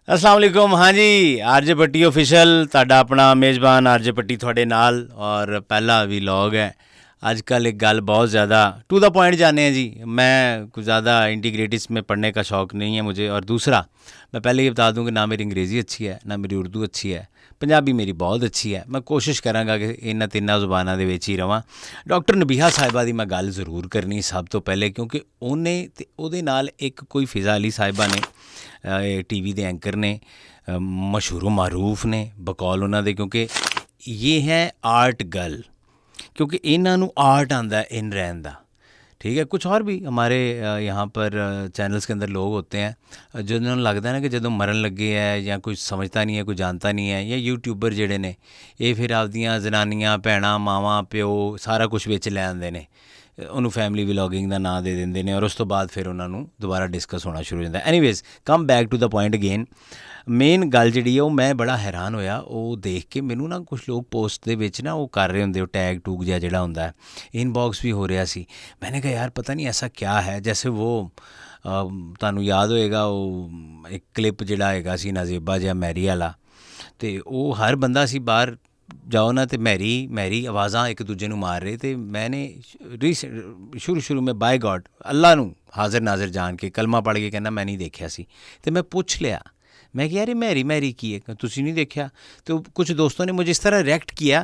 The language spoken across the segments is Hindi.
अस्सलाम वालेकुम। हाँ जी, आरजे पट्टी ऑफिशियल ਤੁਹਾਡਾ ਆਪਣਾ ਮੇਜ਼ਬਾਨ आरजे पट्टी ਤੁਹਾਡੇ ਨਾਲ और पहला व्लॉग है। आजकल एक गल बहुत ज़्यादा टू द पॉइंट जाने हैं जी। मैं कुछ ज़्यादा इंटीग्रेटिस में पढ़ने का शौक़ नहीं है मुझे। और दूसरा, मैं पहले ये बता दूं कि ना मेरी अंग्रेज़ी अच्छी है, ना मेरी उर्दू अच्छी है, पंजाबी मेरी बहुत अच्छी है। मैं कोशिश करांगा कि इन्हां तिन्नां ज़ुबानां दे विच ही रवां। डॉक्टर नबीहा साहिबा दी मैं गल ज़रूर करनी सब तो पहले, क्योंकि उन्हें ते उहदे नाल एक कोई फ़िज़ा अली साहिबा ने टीवी दे एंकर ने, मशहूर मारूफ ने बकौल उन्हां दे, क्योंकि ये हैं आर्ट गर्ल, क्योंकि इन्हां नूं आर्ट आंदा है इन रहन दा। ठीक है, कुछ और भी हमारे यहाँ पर चैनल्स के अंदर लोग होते हैं जिन्होंने लगता है ना कि ਜਦੋਂ मरन लगे है या कोई समझता नहीं है, कोई जानता नहीं है, या यूट्यूबर ਜਿਹੜੇ ਨੇ ਇਹ ਫਿਰ ਆਪਦੀਆਂ ਜ਼ਨਾਨੀਆਂ ਭੈਣਾਂ ਮਾਵਾਂ ਪਿਓ ਸਾਰਾ ਕੁਝ ਵਿੱਚ ਲੈ ਆਉਂਦੇ ਨੇ, ਉਹਨੂੰ ਫੈਮਿਲੀ ਵਲੌਗਿੰਗ ਦਾ ਨਾਂ ਦੇ ਦਿੰਦੇ ਨੇ, ਔਰ ਉਸ ਤੋਂ ਬਾਅਦ ਫਿਰ ਉਹਨਾਂ ਨੂੰ ਦੁਬਾਰਾ ਡਿਸਕਸ ਹੋਣਾ ਸ਼ੁਰੂ ਹੋ ਜਾਂਦਾ। Anyways, come back to the point again. Main ਗੱਲ ਜਿਹੜੀ ਹੈ ਉਹ ਮੈਂ ਬੜਾ ਹੈਰਾਨ ਹੋਇਆ ਉਹ ਦੇਖ ਕੇ। ਮੈਨੂੰ ਨਾ ਕੁਛ ਲੋਕ ਪੋਸਟ ਦੇ ਵਿੱਚ ਨਾ ਉਹ ਕਰ ਰਹੇ ਹੁੰਦੇ, ਉਹ ਟੈਗ ਟੂਗ ਜਿਹਾ ਜਿਹੜਾ ਹੁੰਦਾ ਹੈ, ਇਨਬॉक्स ਵੀ ਹੋ ਰਿਹਾ ਸੀ। मैंने कहा यार पता नहीं ऐसा क्या है, जैसे वो ਤੁਹਾਨੂੰ याद होएगा ਉਹ ਇੱਕ ਕਲਿੱਪ ਜਿਹੜਾ ਹੈਗਾ ਸੀ ਨਾਜ਼ੇਬਾ ਜਿਹਾ ਮੈਰੀ ਵਾਲਾ, ਤੇ ਉਹ ਹਰ ਬੰਦਾ ਸੀ ਬਾਹਰ जाओ ना तो मैरी मैरी आवाज़ा एक दूजे ਨੂੰ मार रहे। तो मैंने शुरू में बाय गॉड अल्लाह नू हाज़र नाज़र जान के कलमा पढ़ के कहना मैं नहीं देखा सी। तो मैं पूछ लिया, मैं कि यार ये मैरी मैरी की है, तुसी नहीं देखा? तो कुछ दोस्तों ने मुझे इस तरह रिएक्ट किया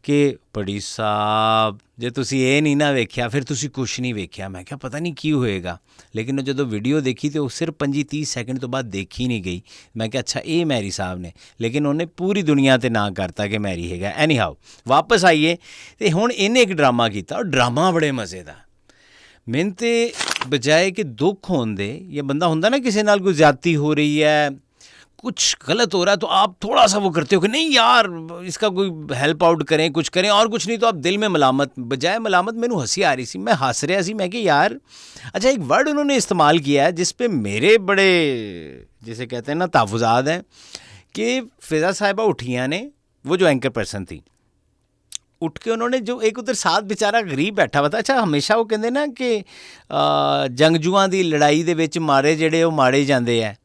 कि बड़ी साहब जे तुसी ये नहीं ना वेख्या फिर तुसी कुछ नहीं वेख्या। मैं क्या पता नहीं की होएगा, लेकिन जो वीडियो देखी तो सिर्फ 25-30 सेकंड तो बाद देखी नहीं गई। मैं क्या अच्छा ये मैरी साहब ने, लेकिन उन्हें पूरी दुनिया ते ना करता कि मैरी हैगा। एनी हाउ वापस आइए तो हुण इन्हें एक ड्रामा किया, और ड्रामा बड़े मज़े का। मैंने तो बजाए कि दुख होंदे या बंदा होंदा ना किसी नाल कोई ज़्यादती हो रही है, कुछ गलत हो रहा है, तो आप थोड़ा सा वो करते हो कि नहीं यार इसका कोई हेल्प आउट करें, कुछ करें, और कुछ नहीं तो आप दिल में मलामत, बजाय मलामत मैनू हंसी आ रही सी, मैं हंस रहा सी। मैं कि यार अच्छा एक वर्ड उन्होंने इस्तेमाल किया है जिस पे मेरे बड़े जिसे कहते हैं ना तहफ़्फ़ुज़ात हैं, कि फ़िज़ा साहिबा उठियाँ ने, वो जो एंकर पर्सन थी, उठ के उन्होंने जो एक उधर साथ बेचारा गरीब बैठा हुआ था। अच्छा हमेशा वो कहते ना कि जंगजुआं दी लड़ाई दे विच मारे जेड़े वो मारे जाते हैं,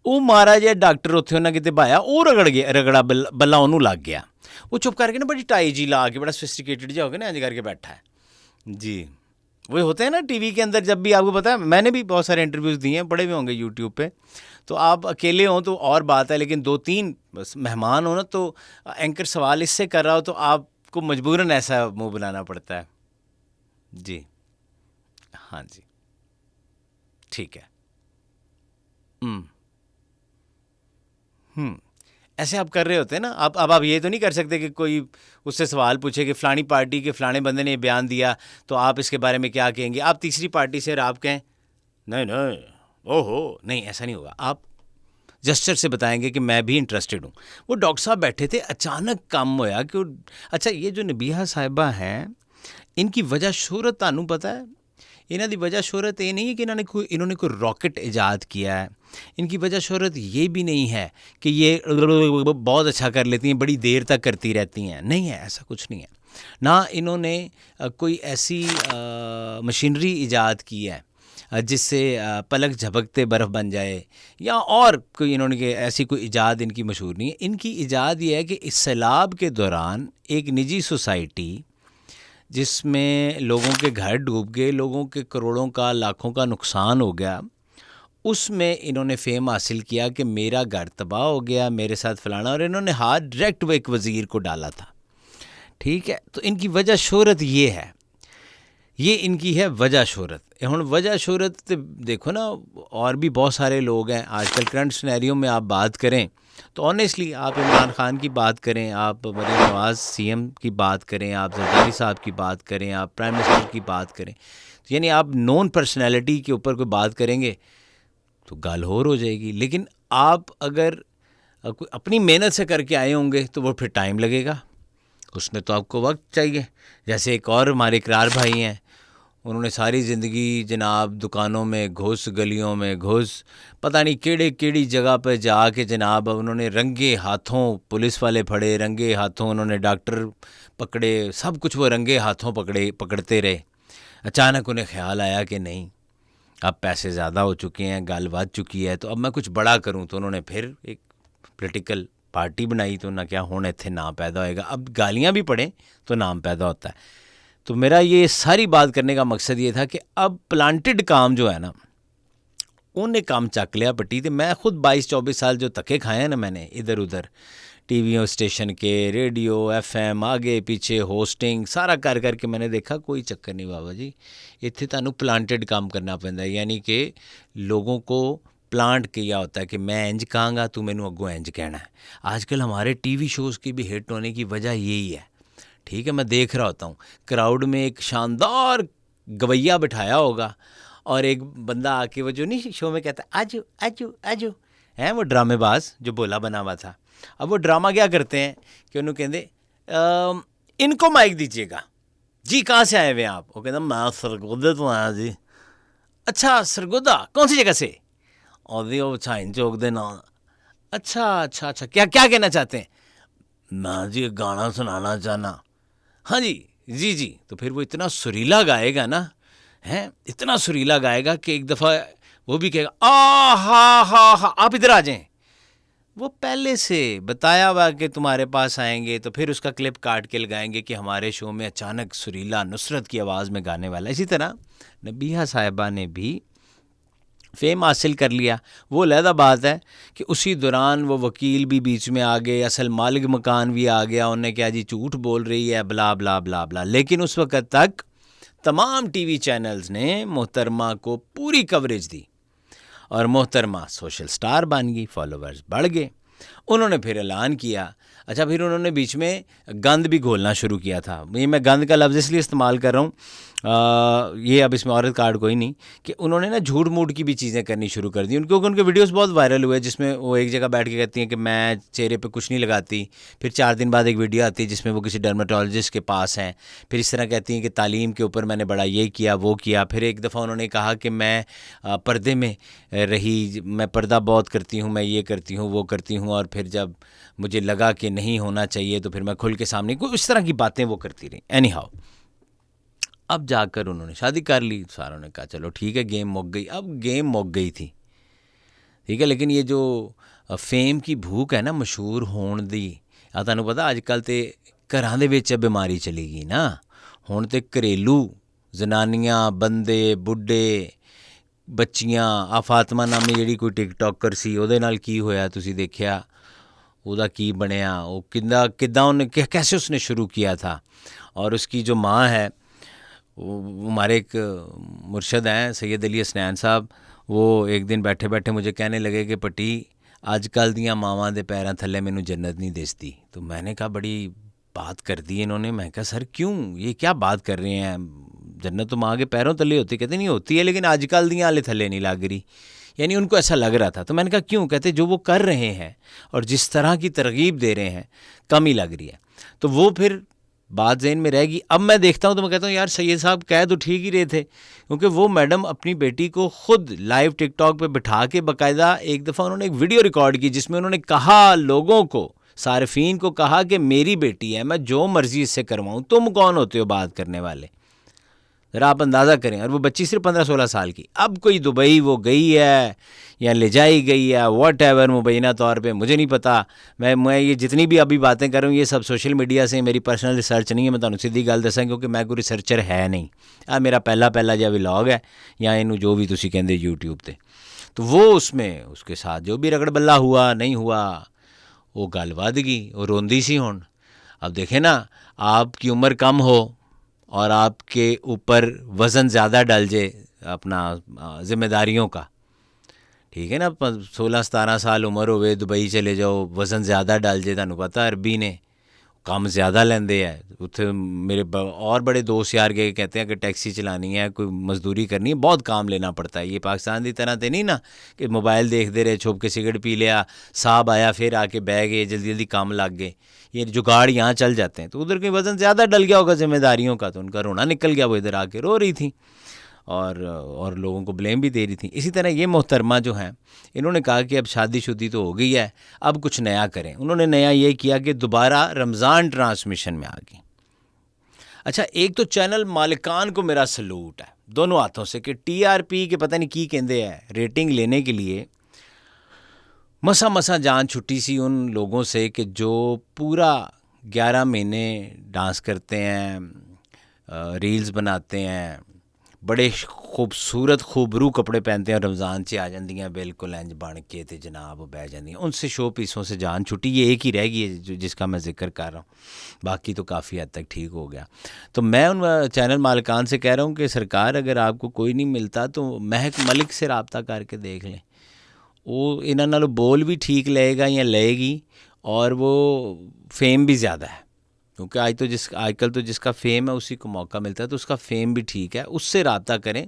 वो मारा जिहा डॉक्टर उत्थे उन्हें किते भाया, वो रगड़ गया, रगड़ा बल्ला उन्होंने लग गया। वो चुप करके ना बड़ी टाई जी ला के बड़ा सोफिस्टिकेटेड जा हो गया ना, इंज करके बैठा है जी। वो होते हैं ना टीवी के अंदर, जब भी आपको पता है, मैंने भी बहुत सारे इंटरव्यूज़ दिए हैं, पड़े हुए होंगे यूट्यूब पे। तो आप अकेले हों तो और बात है, लेकिन 2-3 मेहमान हो ना तो एंकर सवाल इससे कर रहा हो तो आपको मजबूरन ऐसा मुँह बनाना पड़ता है जी। हाँ जी ठीक है। ऐसे आप कर रहे होते हैं ना। अब आप ये तो नहीं कर सकते कि कोई उससे सवाल पूछे कि फ़लानी पार्टी के फ़लाने बंदे ने बयान दिया तो आप इसके बारे में क्या कहेंगे। आप तीसरी पार्टी से आप कहें नहीं नहीं ओहो नहीं, ऐसा नहीं होगा। आप जस्चर से बताएंगे कि मैं भी इंटरेस्टेड हूँ। वो डॉक्टर साहब बैठे थे, अचानक कम होया कि अच्छा ये जो नबीहा साहिबा हैं, इनकी वजह शोहरत तानू पता है? इन्हों की वजह शोहरत ये नहीं है कि इन्होंने कोई रॉकेट ईजाद किया है। इनकी वजह शोहरत ये भी नहीं है कि ये बहुत अच्छा कर लेती हैं, बड़ी देर तक करती रहती हैं, नहीं है, ऐसा कुछ नहीं है। ना इन्होंने कोई ऐसी मशीनरी ईजाद की है जिससे पलक झपकते बर्फ़ बन जाए, या और कोई इन्होंने ऐसी कोई ईजाद इनकी मशहूर नहीं है। इनकी ईजाद ये है कि इस सैलाब के दौरान एक निजी सोसाइटी जिसमें लोगों के घर डूब गए, लोगों के करोड़ों का लाखों का नुकसान हो गया, उसमें इन्होंने फेम हासिल किया कि मेरा घर तबाह हो गया, मेरे साथ फलाना, और इन्होंने हाथ डायरेक्ट वो एक वज़ीर को डाला था। ठीक है, तो इनकी वजह शोहरत ये है, ये इनकी है वजह शोहरत। हुण वजह शोहरत देखो ना, और भी बहुत सारे लोग हैं आजकल करंट सिनेरियो में। आप बात करें तो ऑनेस्टली आप इमरान खान की बात करें, आप मरीम नवाज़ सीएम की बात करें, आप जरदारी साहब की बात करें, आप प्राइम मिनिस्टर की बात करें, तो यानी आप नॉन पर्सनैलिटी के ऊपर कोई बात करेंगे तो गल होर हो जाएगी। लेकिन आप अगर अपनी मेहनत से करके आए होंगे तो वो फिर टाइम लगेगा, उसमें तो आपको वक्त चाहिए। जैसे एक और हमारे इकरार भाई हैं, उन्होंने सारी ज़िंदगी जनाब दुकानों में घुस, गलियों में घुस, पता नहीं केड़ी जगह पर जाके जनाब उन्होंने रंगे हाथों पुलिस वाले फड़े, रंगे हाथों उन्होंने डॉक्टर पकड़े, सब कुछ वो रंगे हाथों पकड़ते रहे। अचानक उन्हें ख्याल आया कि नहीं, अब पैसे ज़्यादा हो चुके हैं, गल बढ़ चुकी है, तो अब मैं कुछ बड़ा करूं। तो उन्होंने फिर एक पॉलिटिकल पार्टी बनाई, तो ना क्या हुण इत्थे नाम पैदा होएगा। अब गालियां भी पड़ें तो नाम पैदा होता है। तो मेरा ये सारी बात करने का मकसद ये था कि अब प्लांटेड काम जो है ना, उन्हें काम चक लिया पट्टी। तो मैं खुद 22-24 साल जो धक्के खाए हैं ना मैंने इधर उधर, टीवी स्टेशन के, रेडियो, एफएम, आगे पीछे होस्टिंग, सारा कर करके मैंने देखा कोई चक्कर नहीं बाबा जी, इत्थे तुहानू प्लांटेड काम करना पैंदा है। यानी कि लोगों को प्लांट किया होता है कि मैं इंज कहांगा, तू मैनू अगों इंज कहना है। आजकल हमारे टीवी शोज़ की भी हिट होने की वजह यही है। ठीक है, मैं देख रहा होता हूँ क्राउड में एक शानदार गवैया बिठाया होगा और एक बंदा आके वो जो नहीं शो में कहता है आजू आजू आजू, है वो ड्रामेबाज जो बोला बना हुआ था। अब वो ड्रामा क्या करते हैं कि उन्होंने कहते इनको माइक दीजिएगा जी, कहाँ से आए हुए हैं आप? वो कहता मैं सरगोदे तो आया जी। अच्छा सरगोदा, कौन सी जगह से? और दी वो छाइन चौक दे ना। अच्छा अच्छा अच्छा, क्या क्या कहना चाहते हैं? मैं जी एक गाना सुनाना चाहना। हाँ जी जी जी। तो फिर वो इतना सुरीला गाएगा ना, हैं, इतना सुरीला गाएगा कि एक दफ़ा वो भी कहेगा आ हा आप इधर आ जाएं। वो पहले से बताया हुआ कि तुम्हारे पास आएंगे, तो फिर उसका क्लिप काट के लगाएंगे कि हमारे शो में अचानक सुरीला नुसरत की आवाज़ में गाने वाला। इसी तरह नबीहा साहिबा ने भी फेम हासिल कर लिया। वो अलहदा बात है कि उसी दौरान वो वकील भी बीच में आ गए, असल मालिक मकान भी आ गया, उन्हें क्या जी झूठ बोल रही है, ब्ला ब्ला ब्ला ब्ला। लेकिन उस वक़्त तक तमाम टीवी चैनल्स ने मोहतरमा को पूरी कवरेज दी और मोहतरमा सोशल स्टार बन गई, फॉलोअर्स बढ़ गए। उन्होंने फिर ऐलान किया। अच्छा, फिर उन्होंने बीच में गंद भी घोलना शुरू किया था। ये मैं गंद का लफ्ज़ इसलिए इस्तेमाल कर रहा हूँ, ये अब इसमें औरत कार्ड कोई नहीं, कि उन्होंने ना झूठ मूठ की भी चीज़ें करनी शुरू कर दी। क्योंकि उनके वीडियोस बहुत वायरल हुए जिसमें वो एक जगह बैठ के कहती हैं कि मैं चेहरे पे कुछ नहीं लगाती। फिर 4 दिन बाद एक वीडियो आती है जिसमें वो किसी डर्माटोलॉजिस्ट के पास हैं। फिर इस तरह कहती हैं कि तालीम के ऊपर मैंने बड़ा ये किया वो किया। फिर एक दफ़ा उन्होंने कहा कि मैं पर्दे में रही, मैं पर्दा बहुत करती हूँ, मैं ये करती हूँ वो करती हूँ, और फिर जब मुझे लगा कि नहीं होना चाहिए तो फिर मैं खुल के सामने, कोई इस तरह की बातें वो करती रही। एनी हाउ, अब जाकर उन्होंने शादी कर ली। सारों ने कहा चलो ठीक है, गेम मुक गई। अब गेम मुक गई थी, ठीक है, लेकिन ये जो फेम की भूख है ना मशहूर होने दी, आ तुहानूं पता अजकल तो घरां दे विच बीमारी चली गई ना। हुण तो घरेलू जनानियां, बंदे, बुढ़े, बच्चियां, आ फातिमा नामी जिहड़ी कोई टिकटॉकर सी, उहदे नाल की होया तुसीं देखिया, ਉਹਦਾ ਕੀ ਬਣਿਆ, ਉਹ किद्दां उन्हें कैसे उसने शुरू किया था। और उसकी जो माँ है, वो हमारे एक मुर्शद हैं सैयद अली हसनैन साहब, वो एक दिन बैठे बैठे मुझे कहने लगे कि पट्टी अजकल दियाँ मावां दे पैरां थल्ले मैनू जन्नत नहीं दिसती। तो मैंने कहा बड़ी बात कर दी इन्होंने। मैं कहा सर क्यों, ये क्या बात कर रहे हैं, जन्नत तो माँ के पैरों तले होती। कहते नहीं होती है, लेकिन आजकल दियाँ हाले थल्ले नहीं लग रही। यानी उनको ऐसा लग रहा था। तो मैंने कहा क्यों? कहते जो वो कर रहे हैं और जिस तरह की तरगीब दे रहे हैं कम ही लग रही है। तो वो फिर बात ज़हन में रहेगी। अब मैं देखता हूँ तो मैं कहता हूँ यार सैयद साहब कह तो ठीक ही रहे थे, क्योंकि वो मैडम अपनी बेटी को खुद लाइव टिकटॉक पे बिठा के बाकायदा एक दफ़ा उन्होंने एक वीडियो रिकॉर्ड की जिसमें उन्होंने कहा, लोगों को, सारिफीन को कहा कि मेरी बेटी है, मैं जो मर्ज़ी इससे करवाऊँ, तुम कौन होते हो बात करने वाले, ज़रा आप अंदाज़ा करें। और वो बच्ची सिर्फ 15-16 साल की। अब कोई दुबई वो गई है या ले जाई गई है, वॉट एवर, मुबैना तौर पे मुझे नहीं पता। मैं ये जितनी भी अभी बातें कर रहा हूँ ये सब सोशल मीडिया से, मेरी पर्सनल रिसर्च नहीं है। मैं तुहानूं सीधी गल दसां, क्योंकि मैं कोई रिसर्चर है नहीं। आ मेरा पहला जिहा व्लॉग है, या इनू जो भी तुसीं कहंदे यूट्यूब ते। तो वो उसमें उसके साथ जो भी रगड़ बल्ला हुआ नहीं हुआ, वो गल वध गई, वो रोंदी सी। हुण अब देखें ना, आपकी उम्र कम हो और आपके ऊपर वज़न ज़्यादा डल जाए अपना ज़िम्मेदारियों का, ठीक है ना, 16-17 साल उम्र होवे, दुबई चले जाओ, वज़न ज़्यादा डल जाए। तुहानूं पता अरबी ने काम ज़्यादा लेंदे है उत्थे। मेरे और बड़े दोस्त यार गए, कहते हैं कि टैक्सी चलानी है, कोई मजदूरी करनी है, बहुत काम लेना पड़ता है। ये पाकिस्तान की तरह तो नहीं ना कि मोबाइल देखते रहे, छुप के सिगरेट पी लिया, साहब आया फिर आके बह गए, जल्दी जल्दी काम लग गए। ये जुगाड़ यहाँ चल जाते हैं। तो उधर के वज़न ज़्यादा डल गया होगा जिम्मेदारियों का, तो उनका रोना निकल गया। वो इधर आके रो रही थी और लोगों को ब्लेम भी दे रही थी। इसी तरह ये मोहतरमा जो हैं, इन्होंने कहा कि अब शादीशुदी तो हो गई है, अब कुछ नया करें। उन्होंने नया ये किया कि दोबारा रमज़ान ट्रांसमिशन में आ गई। अच्छा, एक तो चैनल मालिकान को मेरा सलूट है, दोनों हाथों से कि TRP के पता नहीं की कहते हैं रेटिंग लेने के लिए मसा मसा जान छुट्टी सी उन लोगों से कि जो पूरा 11 महीने डांस करते हैं, रील्स बनाते हैं, बड़े खूबसूरत खूबरू कपड़े पहनते हैं, रमज़ान से आ जांदियां बिल्कुल इंज बन के ते जनाब बह जांदियां, उनसे शो पीसों से जान छुट्टी। ये एक ही रह गई है जिसका मैं जिक्र कर रहा हूँ, बाकी तो काफ़ी हद तक ठीक हो गया। तो मैं उन चैनल मालिकान से कह रहा हूँ कि सरकार अगर आपको कोई नहीं मिलता तो महक मलिक से रब्ता करके देख लें, वो इन्हां नालों बोल भी ठीक लेगा या लेगी और वो फेम भी ज़्यादा है, क्योंकि आजकल तो जिसका फेम है उसी को मौका मिलता है, तो उसका फेम भी ठीक है, उससे रब्ता करें।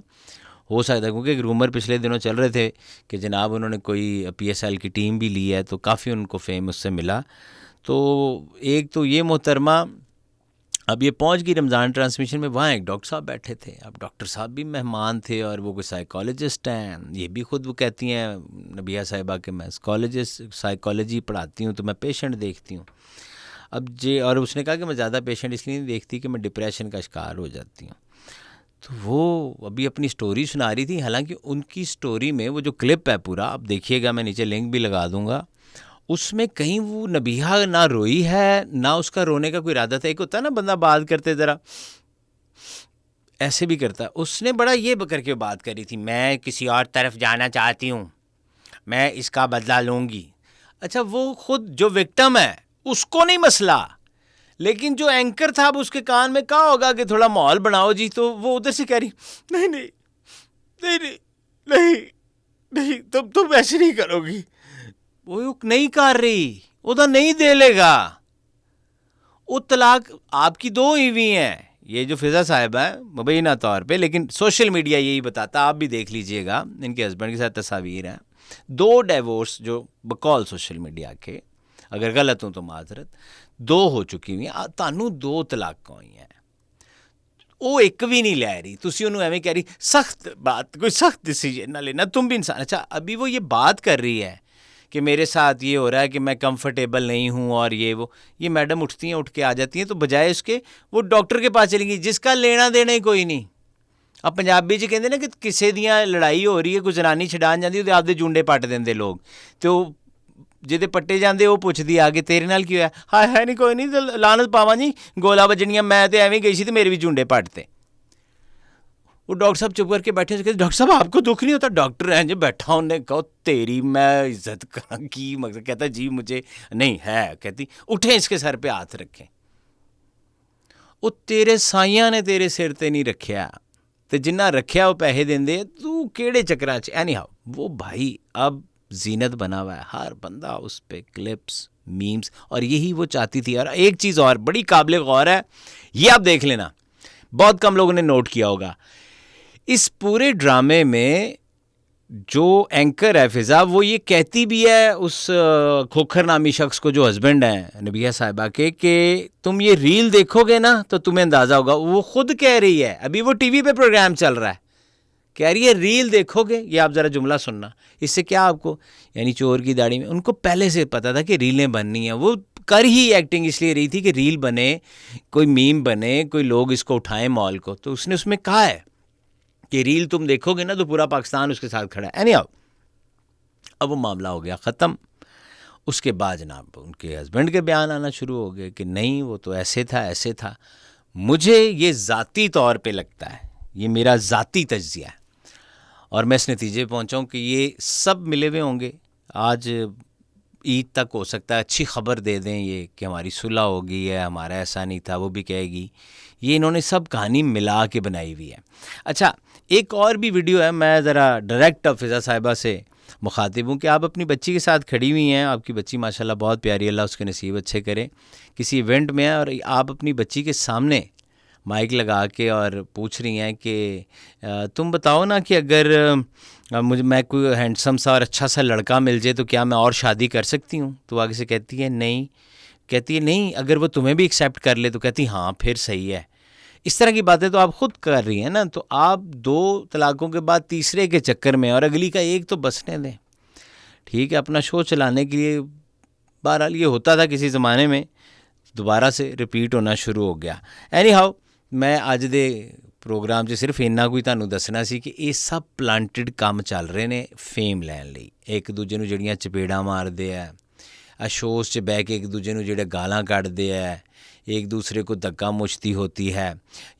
हो सकता है, क्योंकि एक रूमर पिछले दिनों चल रहे थे कि जनाब उन्होंने कोई PSL की टीम भी ली है, तो काफ़ी उनको फेम उससे मिला। तो एक तो ये मोहतरमा अब ये पहुंच गई रमज़ान ट्रांसमिशन में, वहाँ एक डॉक्टर साहब बैठे थे। अब डॉक्टर साहब भी मेहमान थे और वो कोई साइकोलॉजिस्ट हैं, ये भी खुद वो कहती हैं नबिया साहिबा कि मैं साइकोलॉजी पढ़ाती हूँ, तो मैं पेशेंट देखती हूँ। अब और उसने कहा कि मैं ज़्यादा पेशेंट इसलिए नहीं देखती कि मैं डिप्रेशन का शिकार हो जाती हूँ। तो वो अभी अपनी स्टोरी सुना रही थी, हालांकि उनकी स्टोरी में वो जो क्लिप है पूरा आप देखिएगा, मैं नीचे लिंक भी लगा दूंगा, उसमें कहीं वो नबिहा ना रोई है ना उसका रोने का कोई इरादा था। एक होता है ना बंदा बात करते ज़रा ऐसे भी करता है, उसने बड़ा ये करके बात करी थी, मैं किसी और तरफ जाना चाहती हूँ, मैं इसका बदला लूँगी। अच्छा, वो खुद जो विक्टिम है उसको नहीं मसला, लेकिन जो एंकर था अब उसके कान में कहा होगा कि थोड़ा माहौल बनाओ जी, तो वो उधर से कह रही नहीं नहीं नहीं नहीं नहीं नहीं तुम ऐसे नहीं करोगी। वो नहीं कर रही, उधर नहीं दे लेगा। वो तलाक आपकी 2 हुई हुई हैं, ये जो फिजा साहिबा है मुबैना तौर पे, लेकिन सोशल मीडिया यही बताता, आप भी देख लीजिएगा, इनके हस्बैंड के साथ तस्वीर हैं, 2 डिवोर्स जो बकौल सोशल मीडिया के, अगर गलत हूँ तो माजरत, 2 हो चुकी हुई हैं, तानू 2 तलाक हुई हैं, वो एक भी नहीं लै रही, तुसी उन्होंने एवं कह रही सख्त बात, कोई सख्त डिसीजन ना लेना, तुम भी इंसान। अच्छा, अभी वो ये बात कर रही है कि मेरे साथ ये हो रहा है कि मैं कंफर्टेबल नहीं हूँ और ये मैडम उठती हैं, उठ के आ जाती हैं, तो बजाय उसके वो डॉक्टर के पास चलेंगी जिसका लेना देना ही कोई नहीं। अब पंजाबी च कहते ना कि किसी दियां लड़ाई हो रही है, कोई जनानी छडान जाती तो आपदे जुंडे पट देंगे लोग, तो जिदे पट्टे जाते वो पुछदी आगे तेरे नाल की होया, हाय है नहीं कोई नहीं, तो लानत पावां जी, गोला बजनियां, मैं तो एवं गई सी तो मेरे भी जुंडे पटते। वो डॉक्टर साहब चुप करके बैठे, कहते डॉक्टर साहब आपको दुख नहीं होता? डॉक्टर हैं जो बैठा, उन्हें कहो तेरी मैं इज्जत करा की मकसद, कहता जी मुझे नहीं है, कहती उठे इसके सर पे हाथ रखें। वो तेरे साइयां ने तेरे सिर ते नहीं रखिया, तो जिन्ना रखिया वो पैसे देंदे, तू केड़े चक्कर च। एनी हाउ वो भाई अब जीनत बना हुआ है, हर बंदा उस पर क्लिप्स मीम्स, और यही वो चाहती थी। और एक चीज़ और बड़ी काबिल गौर है, ये आप देख लेना, बहुत कम लोगों ने नोट किया होगा, इस पूरे ड्रामे में जो एंकर है फिजा, वो ये कहती भी है उस खोखर नामी शख्स को जो हस्बैंड है नबिया साहिबा के, कि तुम ये रील देखोगे ना तो तुम्हें अंदाज़ा होगा। वो खुद कह रही है, अभी वो टीवी पे प्रोग्राम चल रहा है, कह रही है रील देखोगे, ये आप ज़रा जुमला सुनना, इससे क्या आपको, यानी चोर की दाढ़ी में, उनको पहले से पता था कि रीलें बननी है, वो कर ही एक्टिंग इसलिए रही थी कि रील बने, कोई मीम बने, कोई लोग इसको उठाएं मॉल को, तो उसने उसमें कहा है कि रील तुम देखोगे ना तो पूरा पाकिस्तान उसके साथ खड़ा है। एनी हाउ अब वो मामला हो गया ख़त्म। उसके बाद जनाब उनके हस्बैंड के बयान आना शुरू हो गए कि नहीं वो तो ऐसे था ऐसे था। मुझे ये ज़ाती तौर पे लगता है, ये मेरा ज़ाती तज्ज़िया है, और मैं इस नतीजे पहुँचा हूँ कि ये सब मिले हुए होंगे। आज ईद तक हो सकता है अच्छी खबर दे दें ये कि हमारी सुलह हो गई है, हमारा ऐसा नहीं था, वो भी कहेगी। ये इन्होंने सब कहानी मिला के बनाई हुई है। अच्छा, एक और भी वीडियो है, मैं ज़रा डायरेक्ट फिज़ा साहिबा से मुखातिब हूँ कि आप अपनी बच्ची के साथ खड़ी हुई हैं, आपकी बच्ची माशाल्लाह बहुत प्यारी, अल्लाह उसके नसीब अच्छे करे, किसी इवेंट में है और आप अपनी बच्ची के सामने माइक लगा के और पूछ रही हैं कि तुम बताओ ना कि अगर मैं कोई हैंडसम सा और अच्छा सा लड़का मिल जाए तो क्या मैं और शादी कर सकती हूँ? तो आगे से कहती है नहीं, कहती है नहीं, अगर वो तुम्हें भी एक्सेप्ट कर ले तो कहती हाँ फिर सही है। इस तरह की बातें तो आप खुद कर रही हैं ना, तो आप 2 तलाक़ों के बाद तीसरे के चक्कर में, और अगली का एक तो बसने दें, ठीक है, अपना शो चलाने के लिए। बहरहाल ये होता था किसी ज़माने में, दोबारा से रिपीट होना शुरू हो गया। एनी हाउ मैं अज दे ਪ੍ਰੋਗਰਾਮ 'ਚ ਸਿਰਫ ਇੰਨਾ ਕੁ ਹੀ ਤੁਹਾਨੂੰ ਦੱਸਣਾ ਸੀ ਕਿ ਇਹ ਸਭ ਪਲਾਂਟਡ ਕੰਮ ਚੱਲ ਰਹੇ ਨੇ ਫੇਮ ਲੈਣ ਲਈ। ਇੱਕ ਦੂਜੇ ਨੂੰ ਜਿਹੜੀਆਂ ਚਪੇੜਾਂ ਮਾਰਦੇ ਆ, ਆ ਸ਼ੋਜ਼ 'ਚ ਬਹਿ ਕੇ ਇੱਕ ਦੂਜੇ ਨੂੰ ਜਿਹੜੇ ਗਾਲਾਂ ਕੱਢਦੇ ਹੈ, एक दूसरे को धक्का मुश्ती होती है,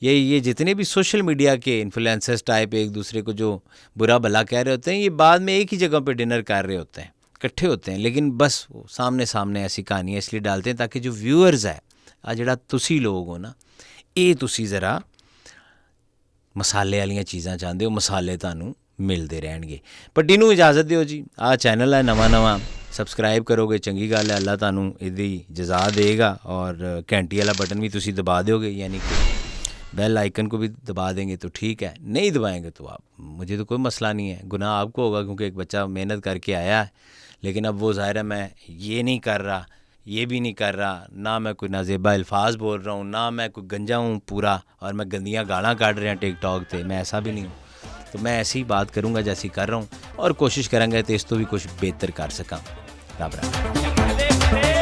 ये जितने भी सोशल मीडिया के इन्फ्लुएंसर्स टाइप एक दूसरे को जो बुरा भला कह रहे होते हैं, ये बाद में एक ही जगह पे डिनर कर रहे होते हैं, इकट्ठे होते हैं, लेकिन बस वो सामने सामने ऐसी कहानियाँ इसलिए डालते हैं ताकि जो व्यूअर्स है आ जड़ा तुसी लोग हो ना, ये तुसी ज़रा मसाले वाली चीज़ां चाहते हो, मसाले तुहानूं मिलते रहणगे। पट्टी नूं इजाज़त दिओ जी, आ चैनल है नवां सबसक्राइब करोगे चंगी गल है, अल्लाह तुहानूं इहदी जज़ा देगा। और घंटी वाला बटन भी तुसी दबा दोगे, यानी कि बेल आइकन को भी दबा देंगे तो ठीक है, नहीं दबाएंगे तो आप, मुझे तो कोई मसला नहीं है, गुनाह आपको होगा क्योंकि एक बच्चा मेहनत करके आया है। लेकिन अब वो ज़ाहिर है मैं ये नहीं कर रहा, ये भी नहीं कर रहा, ना मैं कोई नाजेबा अल्फाज बोल रहा हूँ, ना मैं कोई गंजा हूँ पूरा और मैं गंदियाँ गाना काट रहे हैं टिकटॉक पे, मैं ऐसा भी नहीं हूँ। तो मैं ऐसी ही बात करूँगा जैसी कर रहा हूँ और कोशिश करेंगे तो इस तो भी कुछ बेहतर कर सकां। रब रखा।